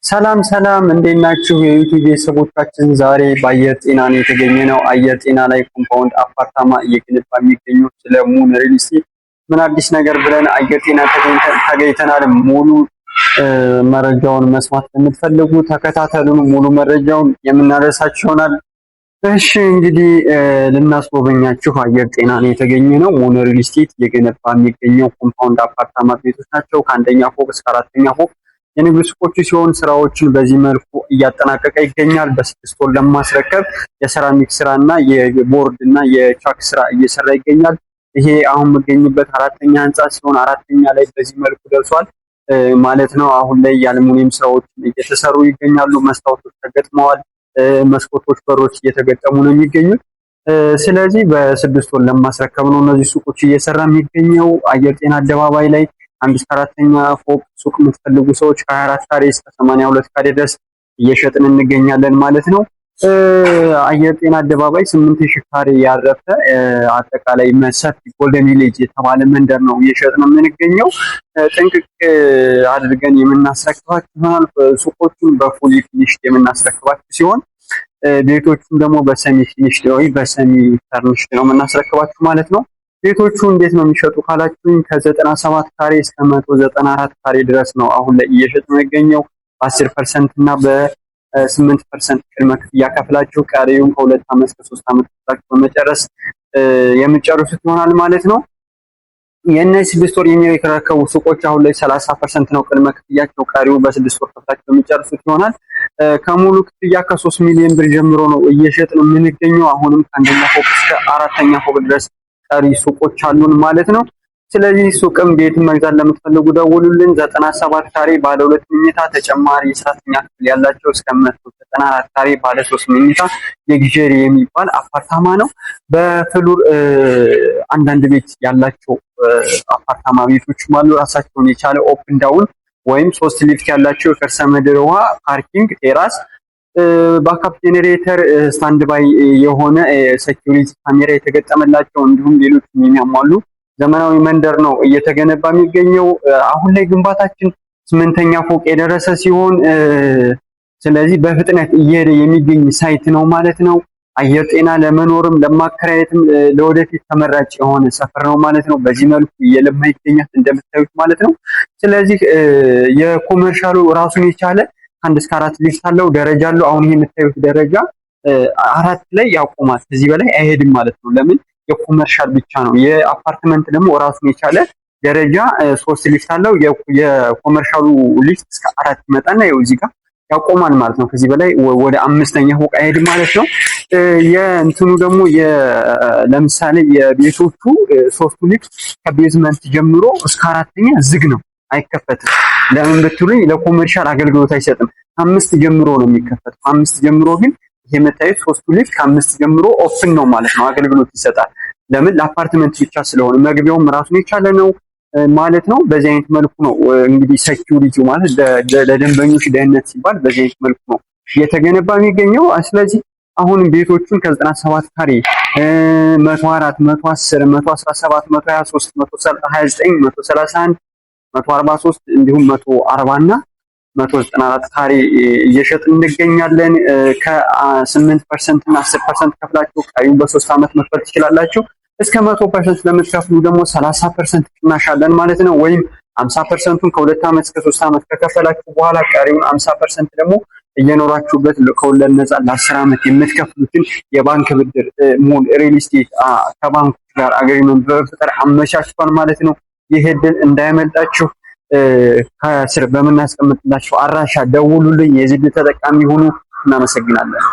ሰላም ሰላም እንዴት ናችሁ? የዩቲዩብ ቤተሰቦቻችን ዛሬ በአየር ጤና ነው የተገኘነው። አየር ጤና ላይ ኮምፓውንድ አፓርታማ እየገነባ የሚገኘው ስለ ሙን ሪል ስቴት ምን አዲስ ነገር ብለን አየር ጤና ተገኝተናል። ሙሉ መረጃውን መስማት የምትፈልጉ ተከታተሉን። ሙሉ መረጃውን የምናደርሳችሁ ይሆናል። እሺ እንግዲህ ልናስጎበኛችሁ አየር ጤና ነው የተገኘነው። ሙን ሪል ስቴት እየገነባ የሚገኘው ኮምፓውንድ አፓርታማ ቤቶች ናቸው። ከአንደኛ ፎቅ እስከ አራተኛ ፎቅ የንግድ ሱቆች ሲሆን ስራዎችን በዚህ መልኩ እያጠናቀቀ ይገኛል። በስድስት ወር ለማስረከብ የሴራሚክ ስራና የቦርድ እና የቻክ ስራ እየሰራ ይገኛል። ይሄ አሁን የምገኝበት አራተኛ ህንጻ ሲሆን አራተኛ ላይ በዚህ መልኩ ደርሷል ማለት ነው። አሁን ላይ የአልሙኒየም ስራዎች እየተሰሩ ይገኛሉ። መስታወቶች ተገጥመዋል። መስኮቶች፣ በሮች እየተገጠሙ ነው የሚገኙት። ስለዚህ በስድስት ወር ለማስረከብ ነው እነዚህ ሱቆች እየሰራ የሚገኘው። አየር ጤና አደባባይ ላይ አንድ እስከ አራተኛ ፎቅ ሱቅ የምትፈልጉ ሰዎች ከ24 ካሬ እስከ 82 ካሬ ድረስ እየሸጥን እንገኛለን ማለት ነው። አየር ጤና አደባባይ 8000 ካሬ ያረፈ አጠቃላይ ሰፊ ጎልደን ቪሌጅ የተባለ መንደር ነው እየሸጥን የምንገኘው። ጥንቅቅ አድርገን የምናስረክባችሁ ይሆናል። ሱቆቹን በፉሊ ፊኒሽድ የምናስረክባችሁ ሲሆን ቤቶቹን ደግሞ በሰሚ ፊኒሽድ ወይ በሰሚ ፈርኒሽድ ነው የምናስረክባችሁ ማለት ነው። ቤቶቹ እንዴት ነው የሚሸጡ ካላችሁኝ ከ97 ካሬ እስከ 194 ካሬ ድረስ ነው አሁን ላይ እየሸጡ የሚገኘው። በ10% እና በ8% ቅድመ ክፍያ ከፍላችሁ ቀሪውን ከ2 ዓመት እስከ 3 ዓመት ከፍላችሁ በመጨረስ የምትጨርሱት ይሆናል ማለት ነው። የእነዚህ 6 ወር የሚረከቡ ሱቆች አሁን ላይ 30% ነው ቅድመ ክፍያቸው። ቀሪው በ6 ወር ከፍላችሁ በመጨረሱት ይሆናል። ከሙሉ ክፍያ ከ3 ሚሊዮን ብር ጀምሮ ነው እየሸጥን የምንገኘው። አሁንም ከአንደኛ ፎቅ እስከ አራተኛ ፎቅ ድረስ ቀሪ ሱቆች አሉን ማለት ነው። ስለዚህ ሱቅም ቤት መግዛት ለምትፈልጉ ደውሉልን። 97 ካሬ ባለ 2 መኝታ ተጨማሪ የሰራተኛ ክፍል ያላቸው እስከ 194 ካሬ ባለ 3 መኝታ የግዠሪ የሚባል አፓርታማ ነው። በፍሉር አንዳንድ ቤት ያላቸው አፓርታማ ቤቶች አሉ። ራሳቸውን የቻለ ኦፕን ዳውን ወይም 3 ሊፍት ያላቸው የከርሰ ምድር ውሃ፣ ፓርኪንግ፣ ቴራስ፣ ባካፕ ጄኔሬተር፣ ስታንድ ባይ የሆነ ሴኩሪቲ ካሜራ የተገጠመላቸው እንዲሁም ሌሎች የሚያሟሉ ዘመናዊ መንደር ነው እየተገነባ የሚገኘው። አሁን ላይ ግንባታችን 8ኛ ፎቅ የደረሰ ሲሆን ስለዚህ በፍጥነት እየሄደ የሚገኝ ሳይት ነው ማለት ነው። አየር ጤና ለመኖርም ለማከራየትም ለወደፊት ተመራጭ የሆነ ሰፈር ነው ማለት ነው። በዚህ መልኩ እየለማ ይገኛል እንደምታዩት ማለት ነው። ስለዚህ የኮመርሻሉ ራሱን የቻለ ከአንድ እስከ 4 ሊፍት አለው፣ ደረጃ አለው። አሁን ይሄ የምታዩት ደረጃ 4 ላይ ያቆማል፣ ከዚህ በላይ አይሄድም ማለት ነው። ለምን? የኮመርሻል ብቻ ነው። የአፓርትመንት ደግሞ ራሱን የቻለ ደረጃ 3 ሊፍት አለው። የኮመርሻሉ ሊፍት እስከ 4 ይመጣና ይኸው እዚህ ጋር ያቆማል ማለት ነው። ከዚህ በላይ ወደ 5ኛ ፎቅ አይሄድም ማለት ነው። የእንትኑ ደግሞ ለምሳሌ የቤቶቹ 3ቱ ሊፍት ከቤዝመንት ጀምሮ እስከ 4ኛ ዝግ ነው፣ አይከፈትም። ለምን ብትሉኝ ለኮመርሻል አገልግሎት አይሰጥም። 5 ጀምሮ ነው የሚከፈተው። 5 ጀምሮ ግን ይሄ የምታዩት 3ቱ ሊፍት ከ5 ጀምሮ ኦፕን ነው ማለት ነው፣ አገልግሎት ይሰጣል። ለምን? ለአፓርትመንት ብቻ ስለሆነ መግቢያውም ራሱን የቻለ ነው ማለት ነው። በዚህ አይነት መልኩ ነው እንግዲህ ሴኩሪቲው ማለት ለደንበኞች ደህንነት ሲባል በዚህ አይነት መልኩ ነው እየተገነባ የሚገኘው። ስለዚህ አሁን ቤቶቹን ከ97 ካሬ 104፣ 110፣ 117፣ 123፣ 129፣ 131፣ 143 እንዲሁም 140 እና 194 ካሬ እየሸጥን እንገኛለን። ከ8% እና 10% ከፍላችሁ ቀሪውን በ3 ዓመት መክፈል ትችላላችሁ። እስከ 100% ለምትከፍሉ ደግሞ 30% ቅናሽ አለን ማለት ነው። ወይም 50%ን ከ2 ዓመት እስከ 3 ዓመት ከከፈላችሁ በኋላ ቀሪውን 50% ደግሞ እየኖራችሁበት ከወለድ ነፃ ለ10 ዓመት የምትከፍሉትን የባንክ ብድር ሙን ሪል ስቴት ከባንኮች ጋር አግሪመንት በመፍጠር አመቻችቷል ማለት ነው። ይህ ዕድል እንዳይመልጣችሁ። ከስር በምናስቀምጥላችሁ አድራሻ ደውሉልኝ፣ የዚህ ተጠቃሚ ሁኑ። እናመሰግናለን።